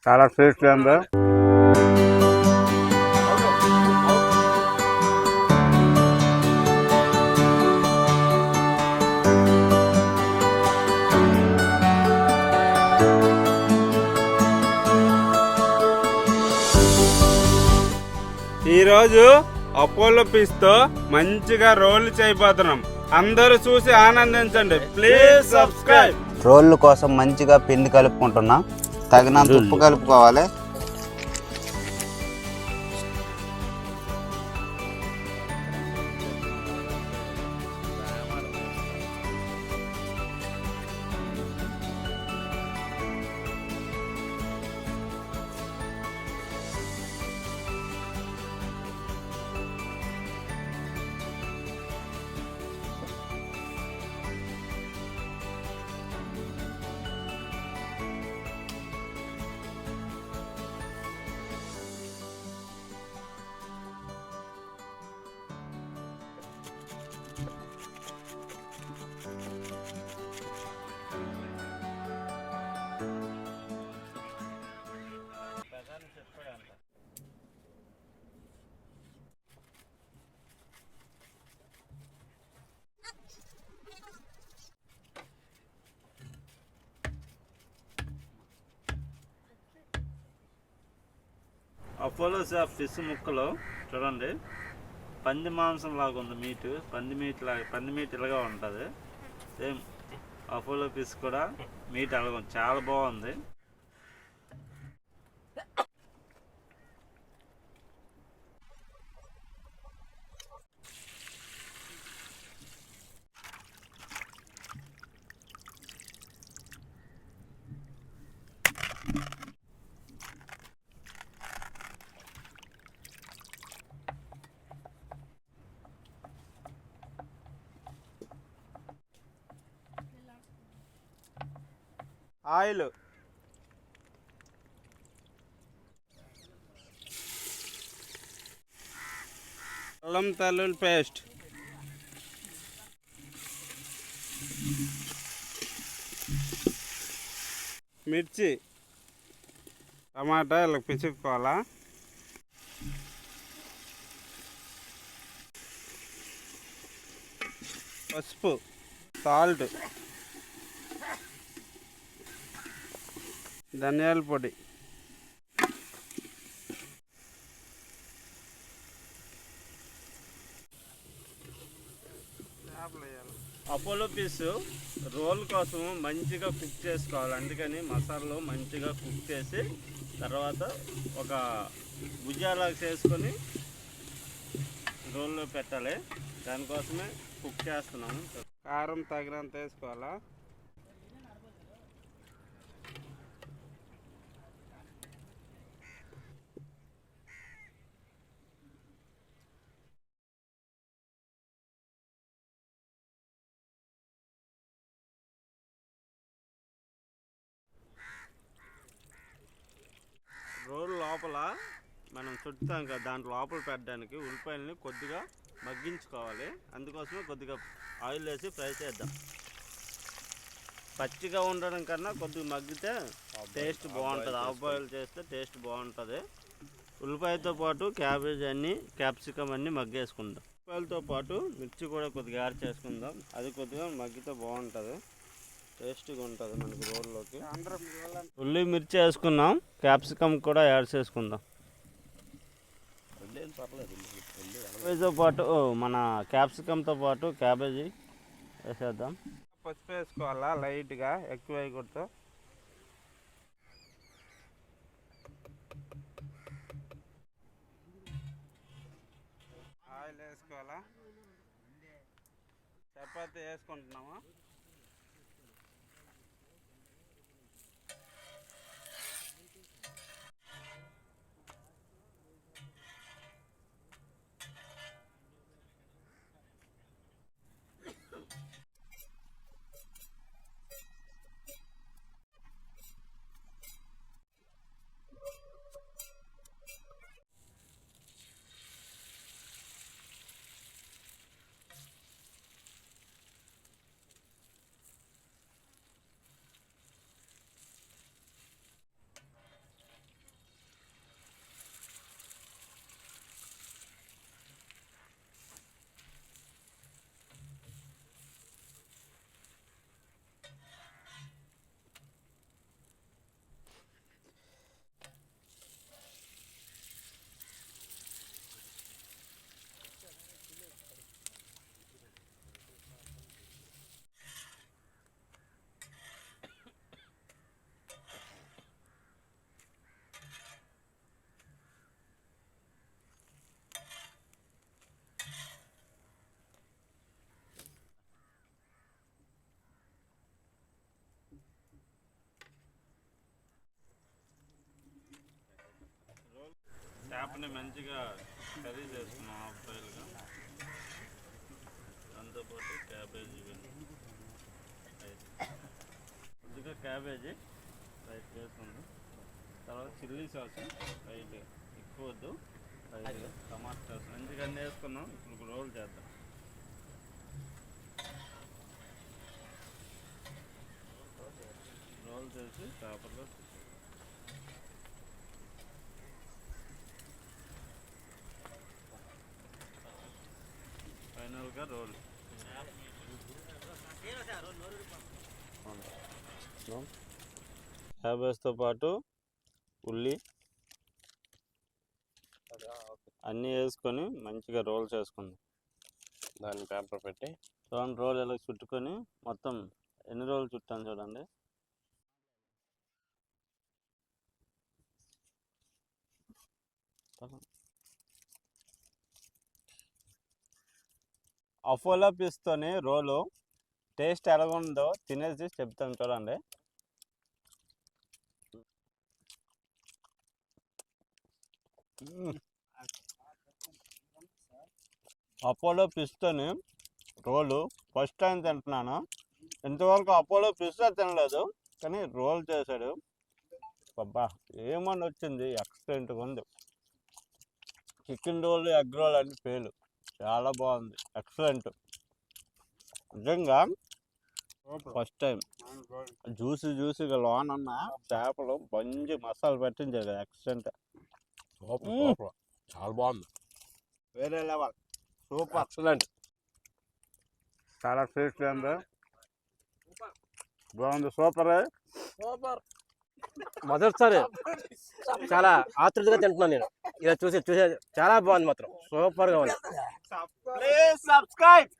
చాలా టేస్ట్గా ఉంది. ఈరోజు అపోలో ఫిష్తో మంచిగా రోల్ చేయబోతున్నాం. అందరూ చూసి ఆనందించండి. Please subscribe. రోళ్ళు కోసం మంచిగా పిండి కలుపుకుంటున్నా. తగినంత ఉప్పు కలుపుకోవాలి. అపోలో ఫిష్ ముక్కలు చూడండి, పంది మాంసం లాగా ఉంది మీటు. పంది మీట్ ఇలాగా ఉంటుంది. సేమ్ అపోలో ఫిష్ కూడా మీట్ అలాగ చాలా బాగుంది. ఆయిల్, అల్లం వెల్లుల్లి పేస్ట్, మిర్చి, టమాటా ఇలా పిసుక్కోవాలా. పసుపు, సాల్ట్, ధనియాల పొడి, అపోలో ఫిష్ రోల్ కోసం మంచిగా కుక్ చేసుకోవాలి. అందుకని మసాలాలు మంచిగా కుక్ చేసి తర్వాత ఒక భుజాలాగా చేసుకొని రోల్లో పెట్టాలి. దానికోసమే కుక్ చేస్తున్నాము. కారం తగినంత వేసుకోవాలా. రోల్ లోపల మనం చుట్టుతాం కదా, దాంట్లో లోపల పెట్టడానికి ఉల్లిపాయలని కొద్దిగా మగ్గించుకోవాలి. అందుకోసమే కొద్దిగా ఆయిల్ వేసి ఫ్రై చేద్దాం. పచ్చిగా ఉండడం కన్నా కొద్దిగా మగ్గితే టేస్ట్ బాగుంటుంది. హాఫ్ బాయిల్ చేస్తే టేస్ట్ బాగుంటుంది. ఉల్లిపాయతో పాటు క్యాబేజ్ క్యాప్సికమ్ అన్నీ మగ్గేసుకుందాం. ఉల్లిపాయలతో పాటు మిర్చి కూడా కొద్దిగా యాడ్ చేసుకుందాం. అది కొద్దిగా మగ్గితే బాగుంటుంది, టేస్టీగా ఉంటుంది మనకి రోల్లోకి. ఉల్లి మిర్చి వేసుకున్నాం, క్యాప్సికమ్ కూడా యాడ్ చేసుకుందాం. క్యాబేజీతో పాటు మన క్యాప్సికమ్తో పాటు క్యాబేజీ వేసేద్దాం. పసుపు వేసుకోవాలా లైట్గా, ఎక్కువ వేయకూడదు. ఆయిల్ వేసుకోవాలా. చపాతీ వేసుకుంటున్నాము. చేపని మంచిగా కర్రీ చేసుకున్నాం హాఫ్ బాయిల్గా. దాంతోపాటు క్యాబేజీ కొద్దిగా క్యాబేజీ రైట్ వేసుకుందాం. తర్వాత చిల్లీ సాస్ రైట్ ఎక్కువ వద్దు, రైట్గా టమాటా సాస్ మంచిగా అన్నీ వేసుకున్నాం. ఇప్పుడు రోల్ చేద్దాం. రోల్ చేసి చేపల్లో ఫైనల్గా రోల్. క్యాబేజ్తో పాటు ఉల్లి అన్నీ వేసుకొని మంచిగా రోల్ చేసుకుందాం. దాన్ని పేపర్ పెట్టి చూడండి రోల్ ఇలా చుట్టుకొని మొత్తం ఎన్ని రోజులు చుట్టాను చూడండి. అపోలో పీస్తోని రోలు టేస్ట్ ఎలాగుందో తినేసి చెప్తాను చూడండి. అపోలో పిస్తోని రోలు ఫస్ట్ టైం తింటున్నాను. ఇంతవరకు అపోలో పిస్తా తినలేదు, కానీ రోల్ చేశాడు. అబ్బా ఏమని వచ్చింది, ఎక్సలెంట్గా ఉంది. చికెన్ రోల్ ఎగ్ రోల్ అన్ని పేలు చాలా బాగుంది, ఎక్సలెంట్. నిజంగా ఫస్ట్ టైం జ్యూసీగా లోనన్న చేపలు మంచి మసాలా పెట్టించారు, ఎక్సలెంట్. చాలా బాగుంది, వేరే లెవెల్, సూపర్, ఎక్సలెంట్. చాలా టేస్ట్ ఉంది, బాగుంది, సూపర్. మొదటిసారి చాలా ఆతృతగా తింటున్నాను నేను. ఇలా చూసే చాలా బాగుంది, మాత్రం సూపర్గా ఉంది. Please subscribe.